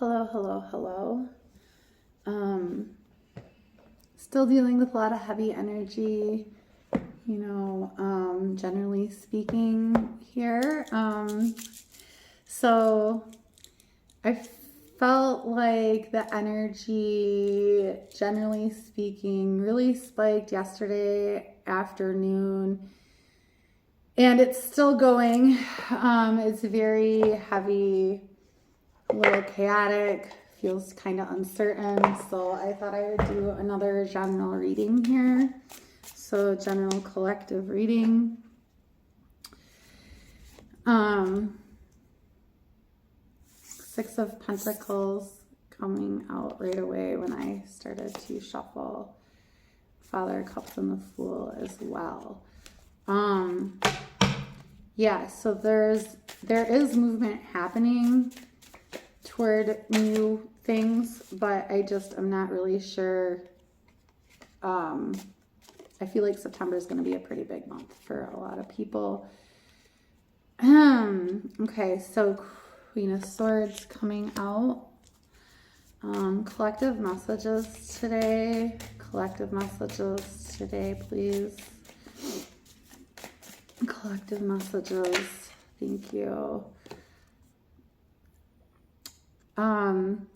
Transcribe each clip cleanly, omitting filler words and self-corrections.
Hello, hello, hello. Um, Still dealing with a lot of heavy energy, generally speaking here. So I felt like the energy, generally speaking, really spiked yesterday afternoon. And it's still going. It's very heavy, a little chaotic, feels kind of uncertain. So I thought I would do another general reading here. So general collective reading. Six of Pentacles coming out right away when I started to shuffle. Father of Cups and the Fool as well. Yeah, so there is movement happening toward new things, but I'm not really sure. I feel like September is going to be a pretty big month for a lot of people. Okay, so Queen of Swords coming out. Collective messages today. Collective messages today, please. Collective messages. Thank you.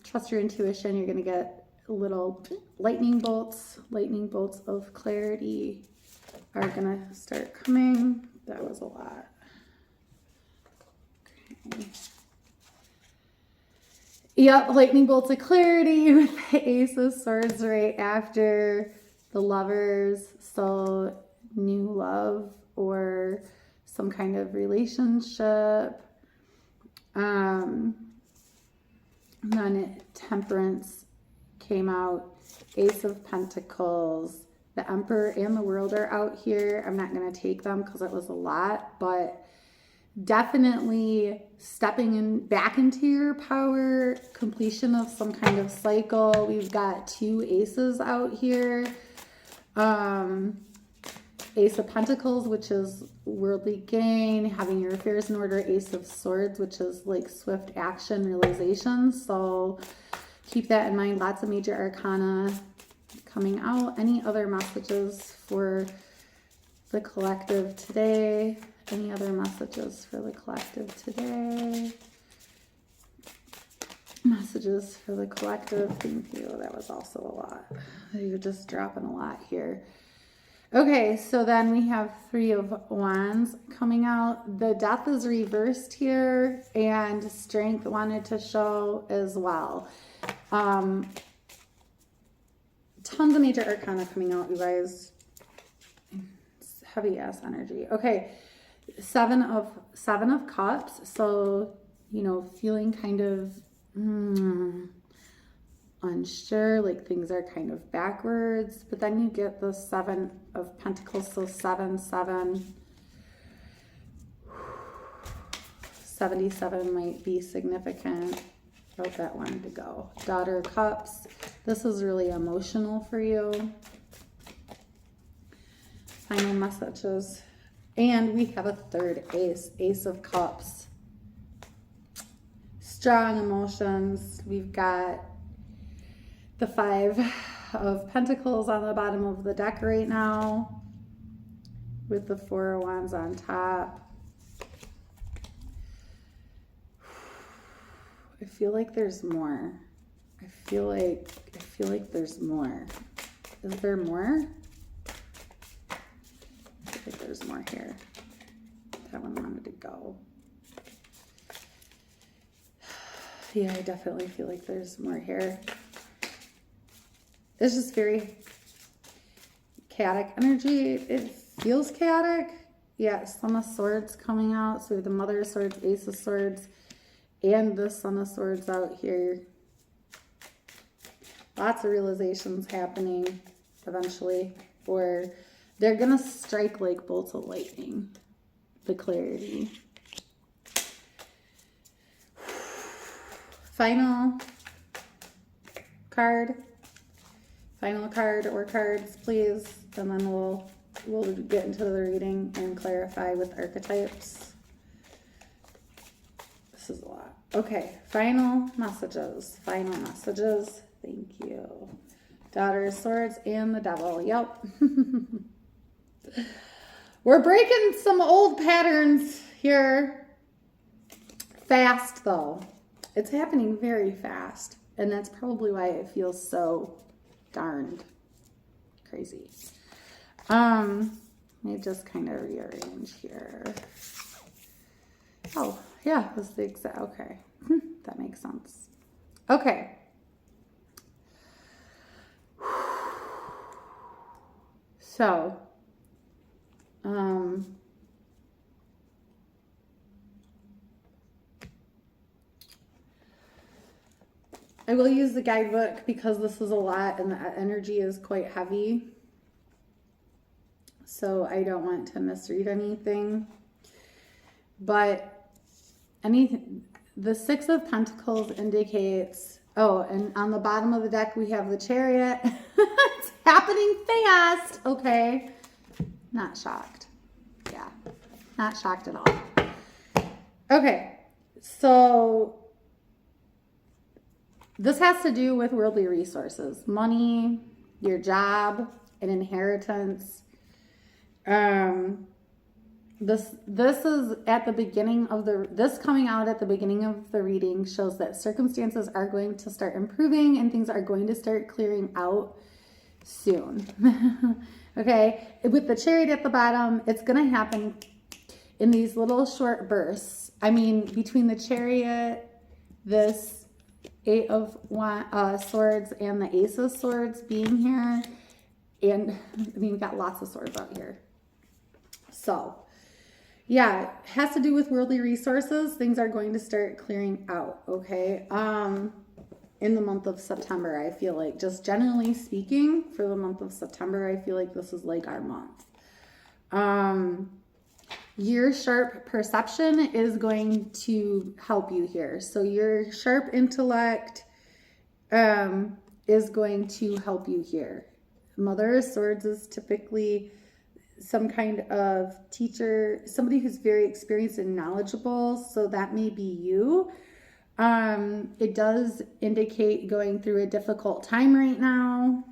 Trust your intuition. You're going to get little lightning bolts of clarity are going to start coming. That was a lot. Okay. Yep, lightning bolts of clarity with the Ace of Swords right after the Lovers. So new love or some kind of relationship. And then Temperance came out. Ace of Pentacles. The Emperor and the World are out here. I'm not going to take them because it was a lot, but definitely stepping back into your power, completion of some kind of cycle. We've got two aces out here. Ace of Pentacles, which is worldly gain, having your affairs in order. Ace of Swords, which is like swift action, realization. So keep that in mind. Lots of major arcana coming out. Any other messages for the collective today? Any other messages for the collective today? Messages for the collective. Thank you. That was also a lot. You're just dropping a lot here. Okay, so then we have Three of Wands coming out. The Death is reversed here, and Strength wanted to show as well. Tons of major arcana coming out, you guys. It's heavy ass energy. Okay, Seven of Cups. So, feeling kind of unsure, like things are kind of backwards, but then you get the Seven of Pentacles. So 77 might be significant. Wrote that one to go. Daughter of Cups. This is really emotional for you. Final messages. And we have a third ace. Ace of Cups. Strong emotions. We've got the Five of Pentacles on the bottom of the deck right now, with the Four of Wands on top. I feel like there's more. I feel like there's more. Is there more? I feel like there's more here. That one wanted to go. Yeah, I definitely feel like there's more here. It's just very chaotic energy. It feels chaotic. Yeah, Son of Swords coming out. So we have the Mother of Swords, Ace of Swords, and the Son of Swords out here. Lots of realizations happening eventually, or they're going to strike like bolts of lightning. The clarity. Final card. Final card or cards, please, and then we'll get into the reading and clarify with archetypes. This is a lot. Okay, final messages. Final messages. Thank you. Daughter of Swords and the Devil. Yep. We're breaking some old patterns here. Fast, though. It's happening very fast. And that's probably why it feels so darned crazy. Let me just kind of rearrange here. Oh, yeah, that's the exact, okay. That makes sense. Okay. So, I will use the guidebook because this is a lot and the energy is quite heavy. So I don't want to misread anything. But the Six of Pentacles indicates, oh, and on the bottom of the deck we have the Chariot. It's happening fast. Okay. Not shocked. Yeah. Not shocked at all. Okay. So this has to do with worldly resources, money, your job, an inheritance. This is at the beginning of this coming out at the beginning of the reading shows that circumstances are going to start improving and things are going to start clearing out soon. Okay, with the Chariot at the bottom, it's going to happen in these little short bursts. I mean, between the Chariot, this Eight of Swords, and the Ace of Swords being here, and I mean, we got lots of swords out here. So, yeah, it has to do with worldly resources. Things are going to start clearing out, okay? In the month of September, I feel like, just generally speaking, for the month of September, I feel like this is like our month. Your sharp perception is going to help you here. So your sharp intellect is going to help you here. Mother of Swords is typically some kind of teacher, somebody who's very experienced and knowledgeable. So that may be you. It does indicate going through a difficult time right now.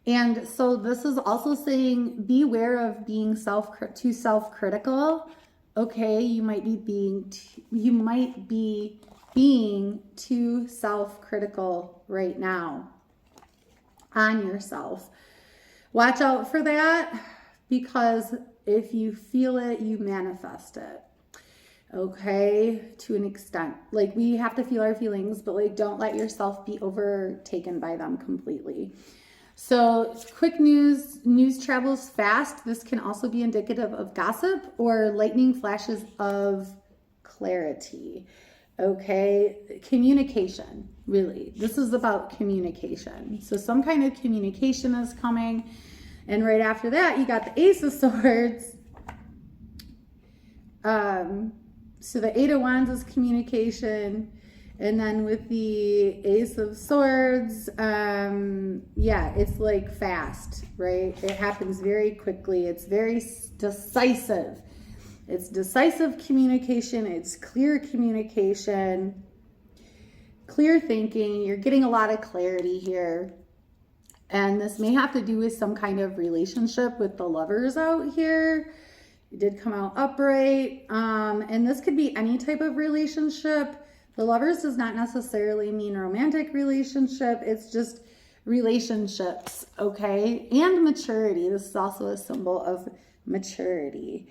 And so this is also saying beware of being too self-critical. Okay, you might be being too self-critical right now on yourself. Watch out for that, because if you feel it, you manifest it. Okay, to an extent. Like, we have to feel our feelings, but like, don't let yourself be overtaken by them completely. So quick news travels fast. This can also be indicative of gossip or lightning flashes of clarity. Okay, communication, really. This is about communication. So some kind of communication is coming. And right after that, you got the Ace of Swords. So the Eight of Wands is communication. And then with the Ace of Swords, yeah, it's like fast, right? It happens very quickly. It's very decisive. It's decisive communication. It's clear communication, clear thinking. You're getting a lot of clarity here. And this may have to do with some kind of relationship with the Lovers out here. It did come out upright. And this could be any type of relationship. The Lovers does not necessarily mean romantic relationship. It's just relationships, okay? And maturity. This is also a symbol of maturity.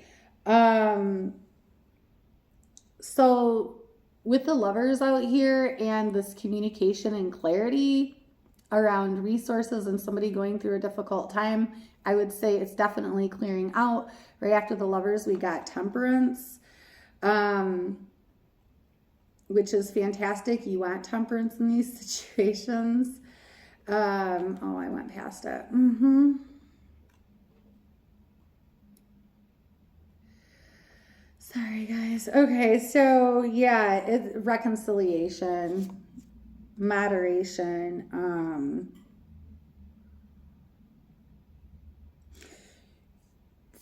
So with the Lovers out here and this communication and clarity around resources and somebody going through a difficult time, I would say it's definitely clearing out. Right after the Lovers, we got Temperance. Which is fantastic. You want temperance in these situations. Oh, I went past it. Sorry, guys. Okay, so yeah, it's reconciliation, moderation,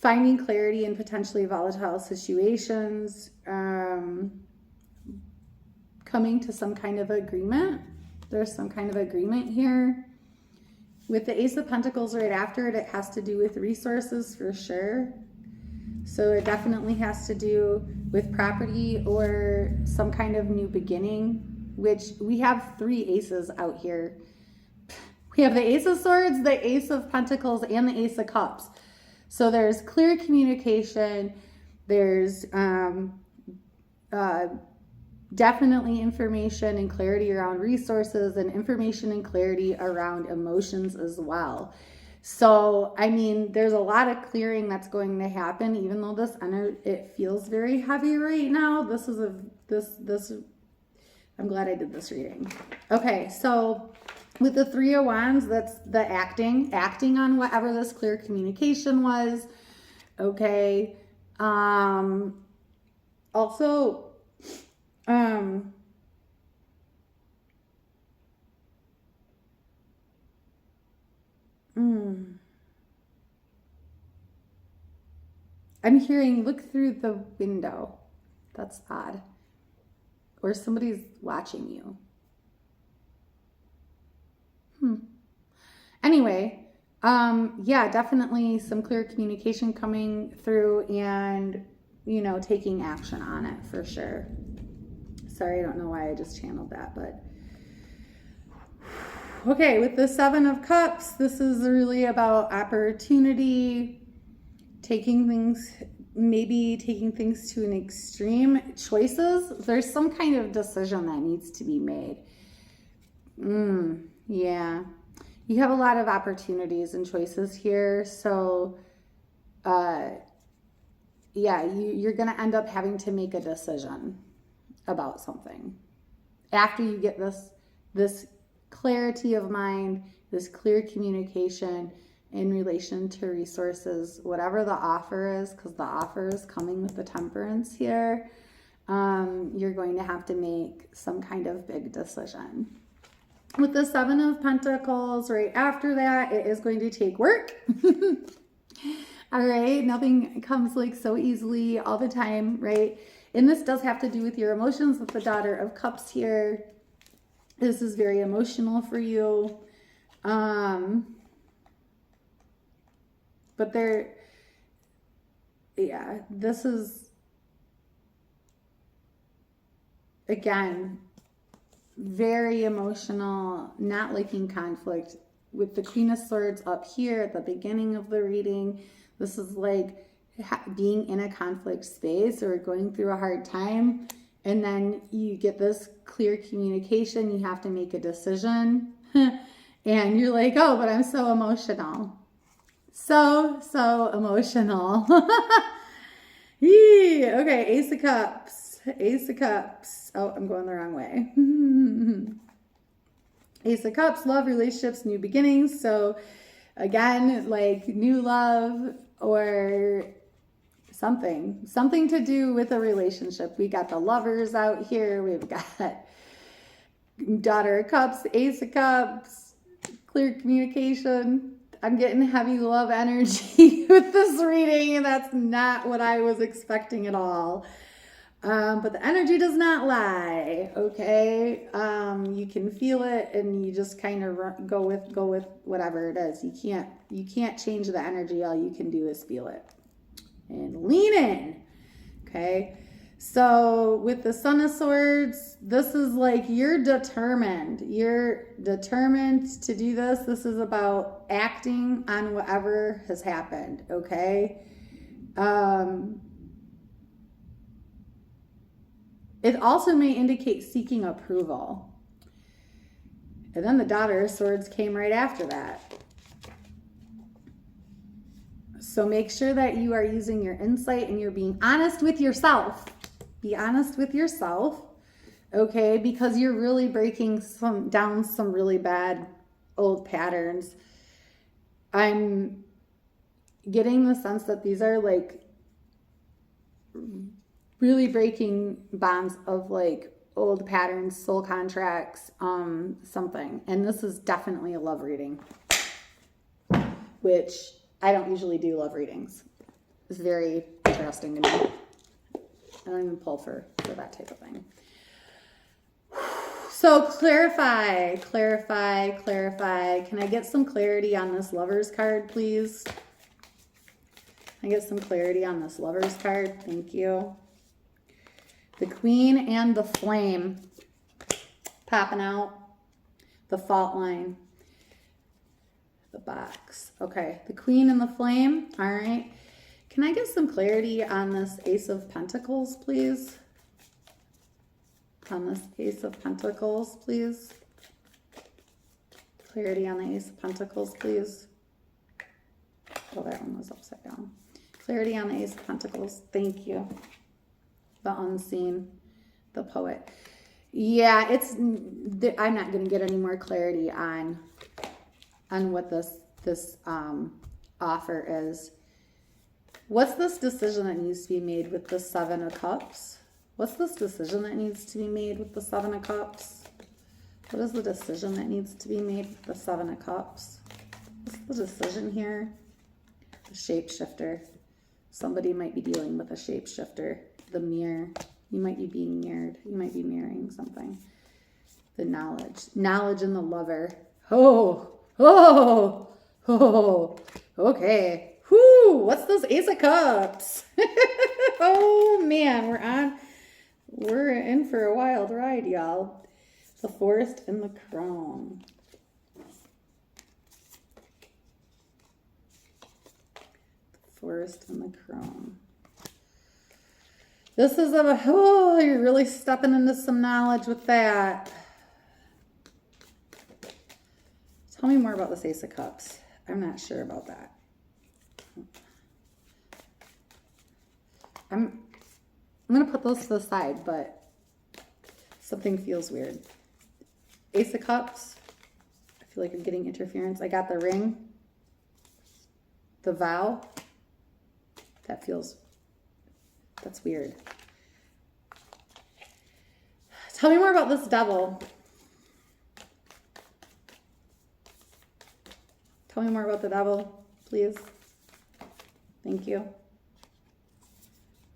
finding clarity in potentially volatile situations, coming to some kind of agreement. There's some kind of agreement here. With the Ace of Pentacles right after it, it has to do with resources for sure. So it definitely has to do with property or some kind of new beginning, which we have 3 aces out here. We have the Ace of Swords, the Ace of Pentacles, and the Ace of Cups. So there's clear communication. There's definitely information and clarity around resources, and information and clarity around emotions as well. So, I mean, there's a lot of clearing that's going to happen, even though this energy, it feels very heavy right now. This is I'm glad I did this reading. Okay, so with the 3 of Wands, that's the acting on whatever this clear communication was. Okay. Also, I'm hearing, look through the window. That's odd. Or somebody's watching you. Anyway, yeah, definitely some clear communication coming through and, you know, taking action on it for sure. Sorry, I don't know why I just channeled that, but okay, with the 7 of Cups, this is really about opportunity, maybe taking things to an extreme, choices. There's some kind of decision that needs to be made. Yeah. You have a lot of opportunities and choices here. So, yeah, you're going to end up having to make a decision about something. After you get this clarity of mind, this clear communication in relation to resources, whatever the offer is, because the offer is coming with the Temperance here, you're going to have to make some kind of big decision. With the 7 of Pentacles right after that, it is going to take work. All right, nothing comes like so easily all the time, right? And this does have to do with your emotions with the Daughter of Cups here. This is very emotional for you. But yeah, this is, again, very emotional, not liking conflict. With the Queen of Swords up here at the beginning of the reading, this is like being in a conflict space or going through a hard time, and then you get this clear communication. You have to make a decision, and you're like, oh, but I'm so emotional. So emotional. Okay, Ace of Cups. Ace of Cups. Oh, I'm going the wrong way. Ace of Cups, love, relationships, new beginnings. So again, like new love or something to do with a relationship. We got the Lovers out here. We've got Daughter of Cups, Ace of Cups, clear communication. I'm getting heavy love energy with this reading, and that's not what I was expecting at all. But the energy does not lie, okay? You can feel it, and you just kind of go with whatever it is. You can't change the energy. All you can do is feel it and lean in, okay? So with the Son of Swords, this is like you're determined. You're determined to do this. This is about acting on whatever has happened, okay? It also may indicate seeking approval. And then the Daughter of Swords came right after that. So make sure that you are using your insight and you're being honest with yourself. Be honest with yourself, okay? Because you're really breaking down some really bad old patterns. I'm getting the sense that these are like really breaking bonds of like old patterns, soul contracts, something. And this is definitely a love reading, which I don't usually do love readings. is very interesting to me. I don't even pull for that type of thing. So clarify. Can I get some clarity on this Lovers card, please? Can I get some clarity on this Lovers card? Thank you. The Queen and the Flame popping out. The fault line. The box. Okay, the Queen and the Flame. All right. Can I get some clarity on this Ace of Pentacles, please? On this Ace of Pentacles, please. Clarity on the Ace of Pentacles, please. Oh, that one was upside down. Clarity on the Ace of Pentacles. Thank you. The Unseen, the Poet. Yeah, I'm not going to get any more clarity on what this offer is. What's this decision that needs to be made with the Seven of Cups? What's this decision that needs to be made with the Seven of Cups? What is the decision that needs to be made with the Seven of Cups? What's the decision here? The Shapeshifter. Somebody might be dealing with a shapeshifter. The Mirror. You might be being mirrored. You might be mirroring something. The Knowledge. Knowledge and the Lover. Okay. Whoo, what's this Ace of Cups? Oh man, we're in for a wild ride, y'all. The Forest and the Crown. The Forest and the Crown. This is you're really stepping into some knowledge with that. Tell me more about this Ace of Cups. I'm not sure about that. I'm going to put those to the side, but something feels weird. Ace of Cups. I feel like I'm getting interference. I got the Ring. The Vow. That's weird. Tell me more about this Devil. Tell me more about the Devil, please. Thank you.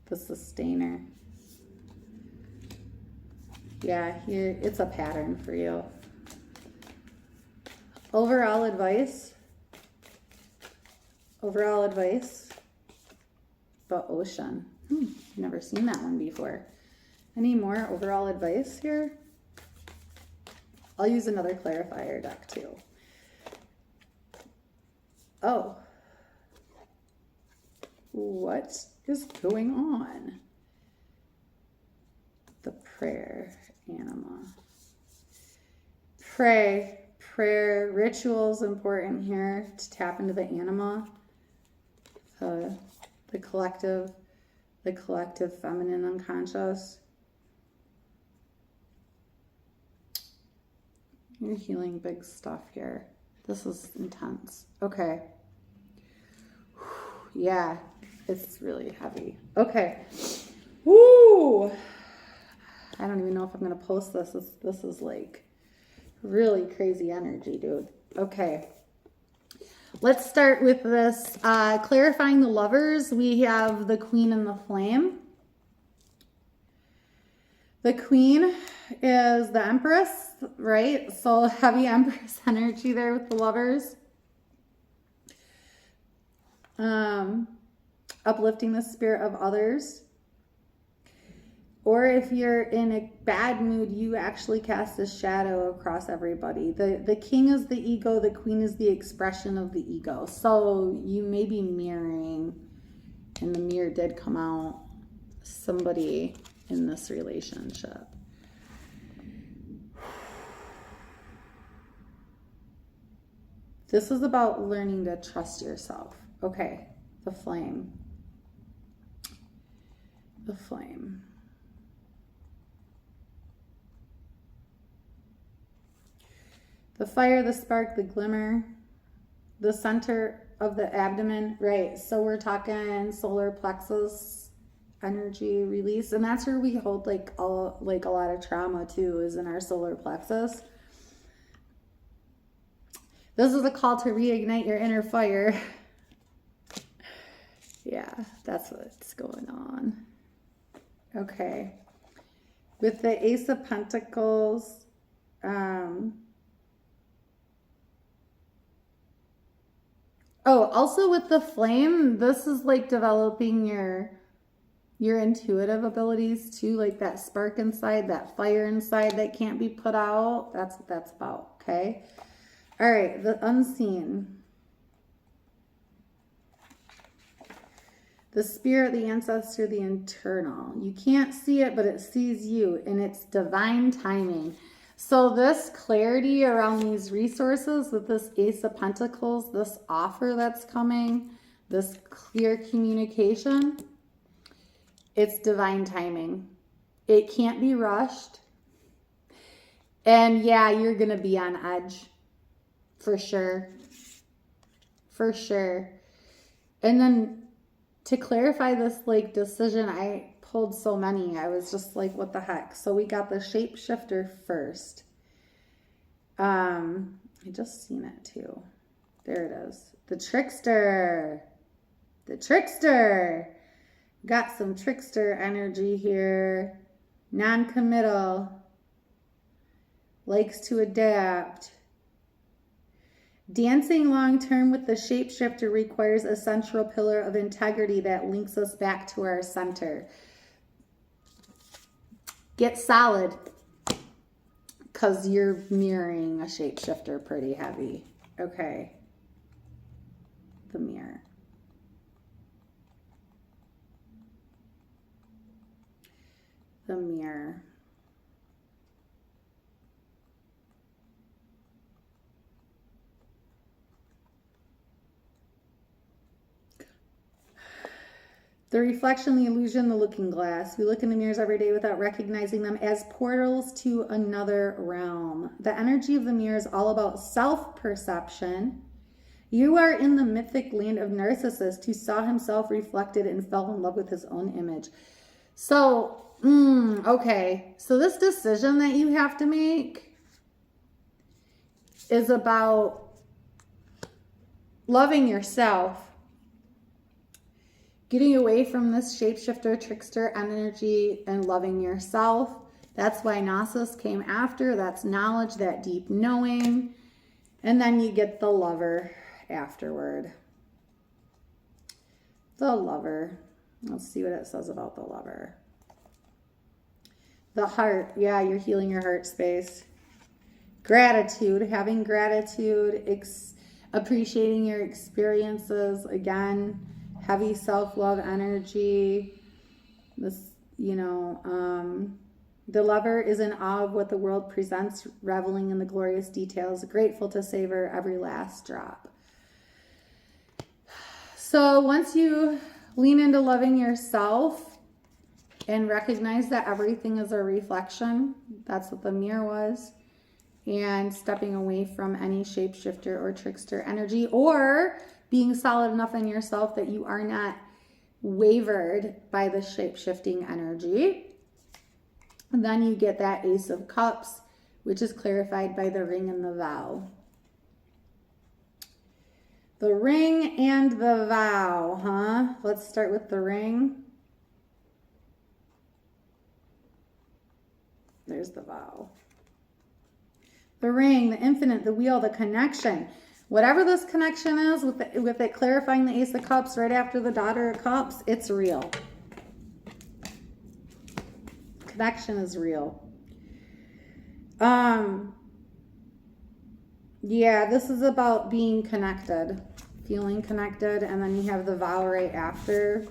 The Sustainer. Yeah, here it's a pattern for you. Overall advice. The Ocean. Never seen that one before. Any more overall advice here? I'll use another clarifier deck too. Oh. What is going on? The Prayer Anima. Prayer rituals important here to tap into the anima. The collective feminine unconscious. You're healing big stuff here. This is intense. Okay. Yeah, it's really heavy. Okay. Woo! I don't even know if I'm going to post this. This is like really crazy energy, dude. Okay. Let's start with this. Clarifying the Lovers. We have the Queen and the Flame. The Queen is the Empress, right? So heavy Empress energy there with the Lovers. Uplifting the spirit of others. Or if you're in a bad mood, you actually cast a shadow across everybody. The king is the ego, the queen is the expression of the ego. So you may be mirroring, and the mirror did come out, somebody in this relationship. This is about learning to trust yourself. Okay, the Flame. The Flame. The fire, the spark, the glimmer, the center of the abdomen, right? So we're talking solar plexus energy release, and that's where we hold like a lot of trauma too, is in our solar plexus. This is a call to reignite your inner fire. Yeah, that's what's going on. Okay. With the Ace of Pentacles, also with the flame, this is like developing your intuitive abilities too, like that spark inside, that fire inside that can't be put out. That's what that's about, okay? All right, the unseen. The spirit, the ancestor, the internal. You can't see it, but it sees you, and it's divine timing. So this clarity around these resources with this Ace of Pentacles, this offer that's coming, this clear communication, it's divine timing. It can't be rushed. And yeah, you're going to be on edge. For sure. For sure. And then to clarify this like decision, I pulled so many. I was just like, what the heck? So we got the shapeshifter first. I just seen it too. There it is. The trickster. The trickster. Got some trickster energy here. Non-committal. Likes to adapt. Dancing long-term with the shapeshifter requires a central pillar of integrity that links us back to our center. Get solid, because you're mirroring a shapeshifter pretty heavy. Okay. The mirror. The mirror. The reflection, the illusion, the looking glass. We look in the mirrors every day without recognizing them as portals to another realm. The energy of the mirror is all about self-perception. You are in the mythic land of Narcissus who saw himself reflected and fell in love with his own image. So, okay. So this decision that you have to make is about loving yourself. Getting away from this shapeshifter, trickster energy and loving yourself. That's why Gnosis came after. That's knowledge, that deep knowing. And then you get the lover afterward. The lover. Let's see what it says about the lover. The heart. Yeah, you're healing your heart space. Gratitude. Having gratitude. Appreciating your experiences. Again, heavy self-love energy. This, the lover is in awe of what the world presents, reveling in the glorious details, grateful to savor every last drop. So once you lean into loving yourself and recognize that everything is a reflection, that's what the mirror was, and stepping away from any shapeshifter or trickster energy, or being solid enough in yourself that you are not wavered by the shape-shifting energy. And then you get that Ace of Cups, which is clarified by the ring and the vow. The ring and the vow, huh? Let's start with the ring. There's the vow. The ring, the infinite, the wheel, the connection. Whatever this connection is, with it clarifying the Ace of Cups right after the Daughter of Cups, it's real. Connection is real. Yeah, this is about being connected, feeling connected, and then you have the vow right after.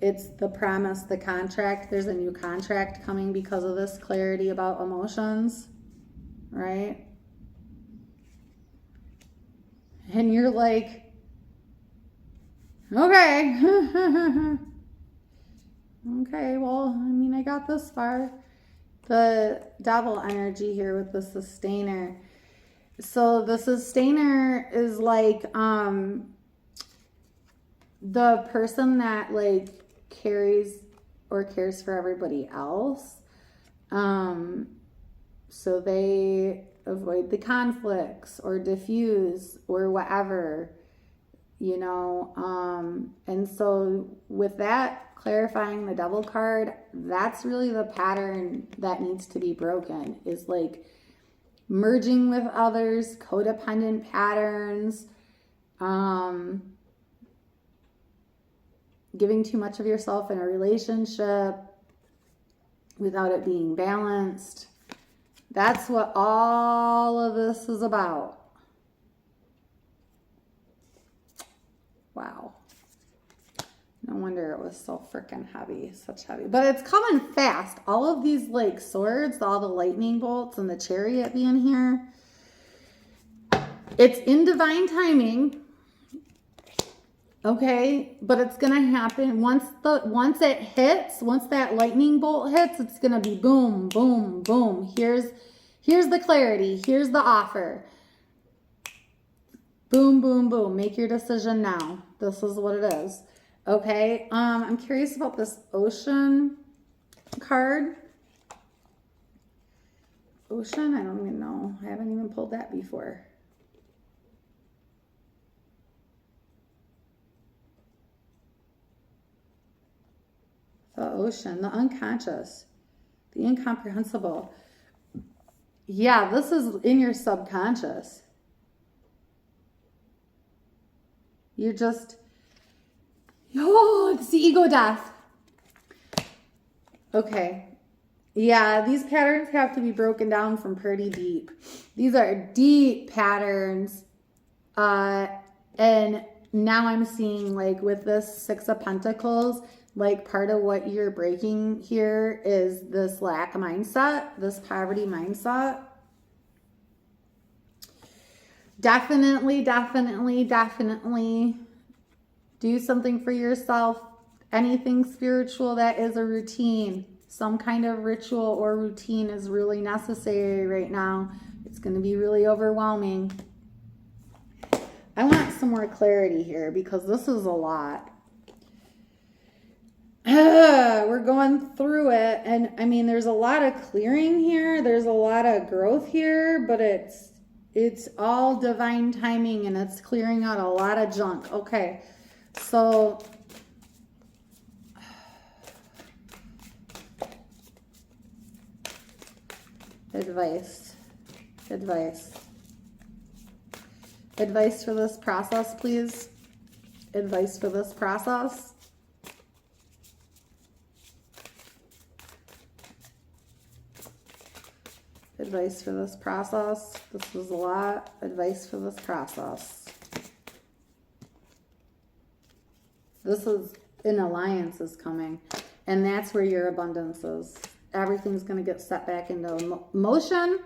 It's the promise, the contract. There's a new contract coming because of this clarity about emotions, right? And you're like, okay. Okay, well, I mean, I got this far. The Devil energy here with the Sustainer. So the Sustainer is like the person that like carries or cares for everybody else. So they avoid the conflicts or diffuse or whatever. you know. And so with that, clarifying the Devil card, that's really the pattern that needs to be broken, is like merging with others, codependent patterns, giving too much of yourself in a relationship without it being balanced. That's what all of this is about. Wow. No wonder it was so freaking heavy, such heavy. But it's coming fast. All of these like swords, all the lightning bolts and the chariot being here. It's in divine timing. Okay, but it's gonna happen once it hits, once that lightning bolt hits, it's gonna be boom, boom, boom. Here's the clarity, here's the offer. Boom, boom, boom. Make your decision now. This is what it is. Okay, I'm curious about this Ocean card. Ocean, I don't even know. I haven't even pulled that before. The ocean, the unconscious, the incomprehensible. Yeah, this is in your subconscious. You're just, oh, it's the ego death. Okay. Yeah, these patterns have to be broken down from pretty deep. These are deep patterns. And now I'm seeing, like, with this Six of Pentacles, like, part of what you're breaking here is this lack mindset, this poverty mindset. Definitely, definitely, definitely do something for yourself. Anything spiritual that is a routine, some kind of ritual or routine is really necessary right now. It's going to be really overwhelming. I want some more clarity here because this is a lot. We're going through it, and I mean, there's a lot of clearing here. There's a lot of growth here, but it's all divine timing, and it's clearing out a lot of junk. Okay, so advice for this process, please. Advice for this process. Advice for this process. This was a lot. Advice for this process. This is an alliance is coming, and that's where your abundance is. Everything's going to get set back into motion.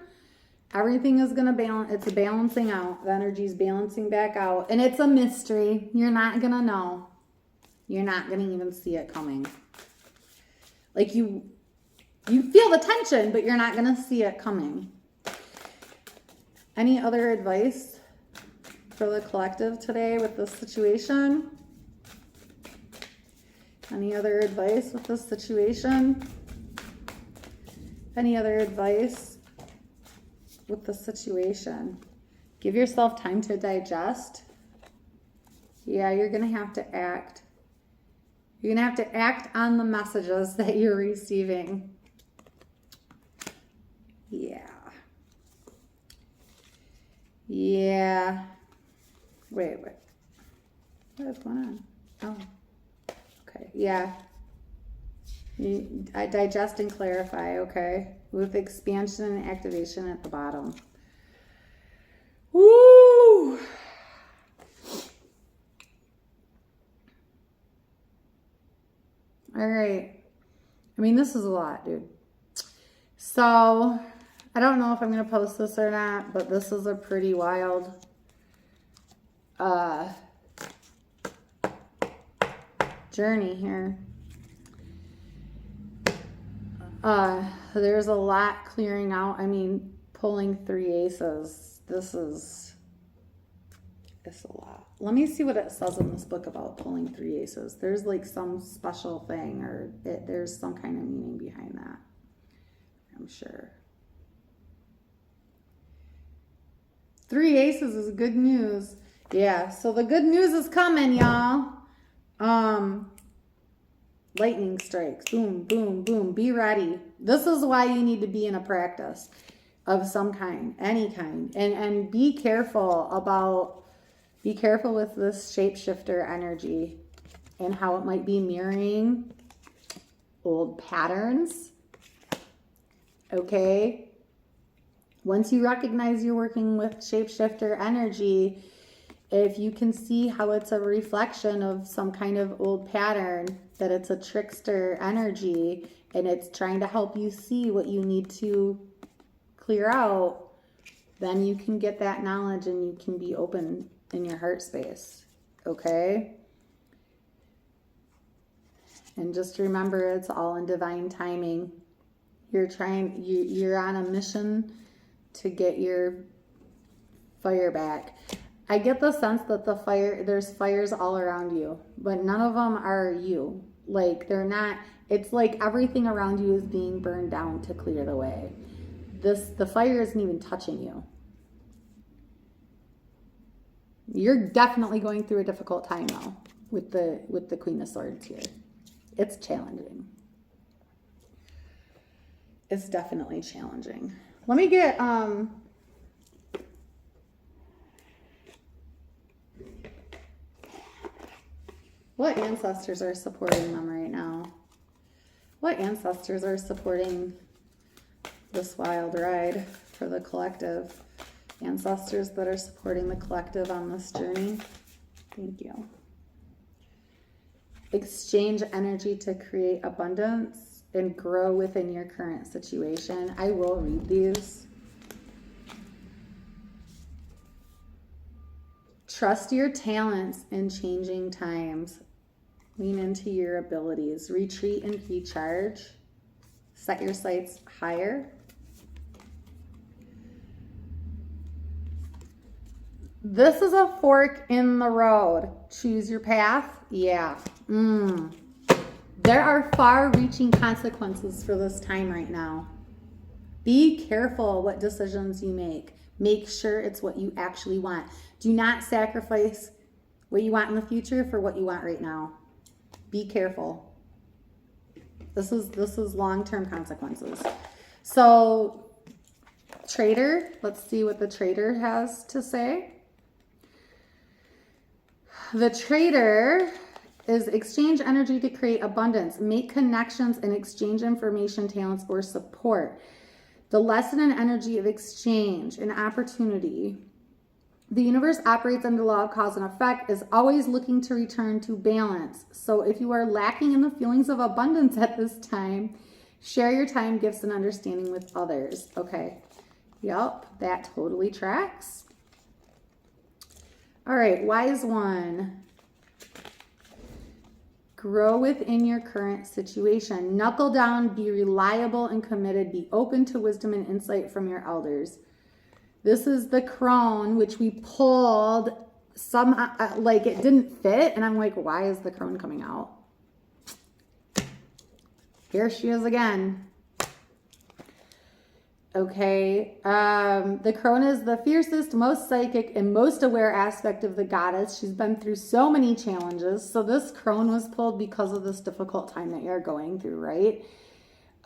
Everything is going to balance. It's balancing out. The energy's balancing back out, and it's a mystery. You're not going to know. You're not going to even see it coming. Like you feel the tension, but you're not going to see it coming. Any other advice for the collective today with this situation? Any other advice with this situation? Any other advice with the situation? Give yourself time to digest. Yeah, you're going to have to act. You're going to have to act on the messages that you're receiving. Yeah. Wait. What is going on? Oh. Okay. Yeah. I digest and clarify, okay? With expansion and activation at the bottom. Woo! All right. I mean, this is a lot, dude. So, I don't know if I'm going to post this or not, but this is a pretty wild journey here. There's a lot clearing out. I mean, pulling 3 aces. It's a lot. Let me see what it says in this book about pulling 3 aces. There's like some special thing, or there's some kind of meaning behind that, I'm sure. 3 aces is good news. Yeah, so the good news is coming, y'all. Lightning strikes. Boom, boom, boom. Be ready. This is why you need to be in a practice of some kind, any kind. And be careful with this shapeshifter energy and how it might be mirroring old patterns. Okay? Once you recognize you're working with shapeshifter energy, if you can see how it's a reflection of some kind of old pattern, that it's a trickster energy and it's trying to help you see what you need to clear out, then you can get that knowledge and you can be open in your heart space. Okay? And just remember, it's all in divine timing. You're on a mission to get your fire back. I get the sense that there's fires all around you, but none of them are you. Like, they're not, it's like everything around you is being burned down to clear the way. The fire isn't even touching you. You're definitely going through a difficult time though with the Queen of Swords here. It's challenging. It's definitely challenging. Let me get what ancestors are supporting them right now? What ancestors are supporting this wild ride for the collective? Ancestors that are supporting the collective on this journey. Thank you. Exchange energy to create abundance and grow within your current situation. I will read these. Trust your talents in changing times. Lean into your abilities. Retreat and recharge. Set your sights higher. This is a fork in the road. Choose your path. Yeah. There are far-reaching consequences for this time right now. Be careful what decisions you make. Make sure it's what you actually want. Do not sacrifice what you want in the future for what you want right now. Be careful. This is long-term consequences. So, Trader, let's see what the Trader has to say. The Trader is exchange energy to create abundance. Make connections and exchange information, talents, or support. The lesson and energy of exchange and opportunity. The universe operates under the law of cause and effect, is always looking to return to balance. So if you are lacking in the feelings of abundance at this time, share your time, gifts, and understanding with others. Okay. Yep, that totally tracks. All right, wise one. Grow within your current situation. Knuckle down, be reliable and committed. Be open to wisdom and insight from your elders. This is the crone, which we pulled like it didn't fit. And I'm like, why is the crone coming out? Here she is again. Okay. The crone is the fiercest, most psychic, and most aware aspect of the goddess. She's been through so many challenges. So this crone was pulled because of this difficult time that you're going through, right?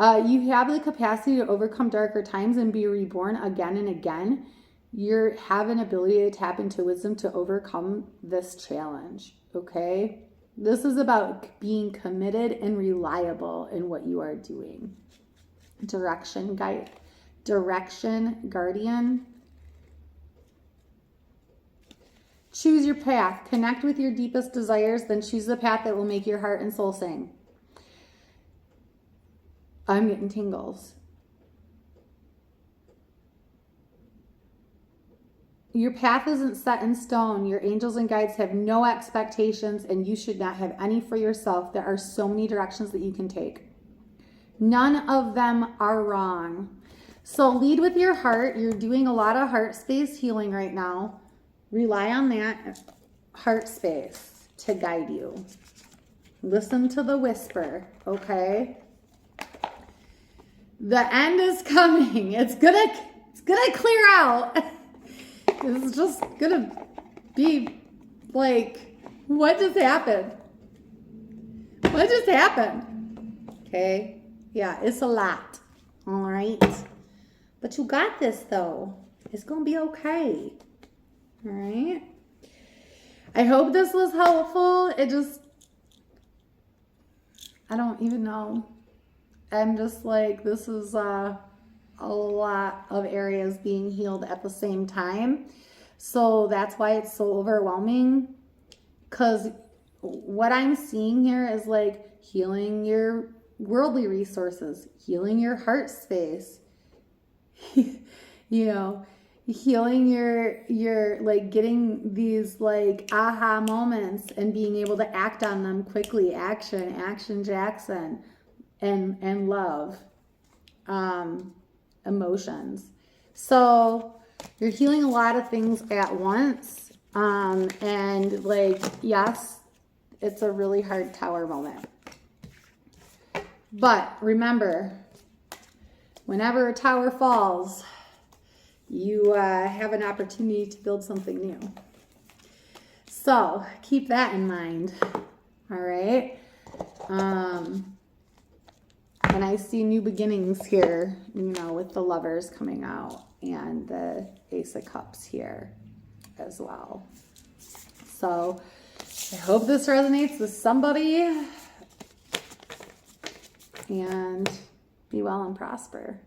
You have the capacity to overcome darker times and be reborn again and again. You have an ability to tap into wisdom to overcome this challenge, okay? This is about being committed and reliable in what you are doing. Direction guardian. Choose your path. Connect with your deepest desires, then choose the path that will make your heart and soul sing. I'm getting tingles. Your path isn't set in stone. Your angels and guides have no expectations, and you should not have any for yourself. There are so many directions that you can take. None of them are wrong. So lead with your heart. You're doing a lot of heart space healing right now. Rely on that heart space to guide you. Listen to the whisper, okay? The end is coming. It's gonna clear out. It's just gonna be like, what just happened? What just happened? Okay. Yeah, it's a lot. All right. But you got this, though. It's going to be okay. All right. I hope this was helpful. I don't even know. I'm just like, this is a lot of areas being healed at the same time. So that's why it's so overwhelming. Because what I'm seeing here is like healing your worldly resources, healing your heart space, you know, healing your like getting these like aha moments and being able to act on them quickly. Action Jackson, and love, emotions. So you're healing a lot of things at once. And like, yes, it's a really hard tower moment. But remember, whenever a tower falls, you have an opportunity to build something new. So keep that in mind. All right. And I see new beginnings here, you know, with the Lovers coming out and the Ace of Cups here as well. So I hope this resonates with somebody, and be well and prosper.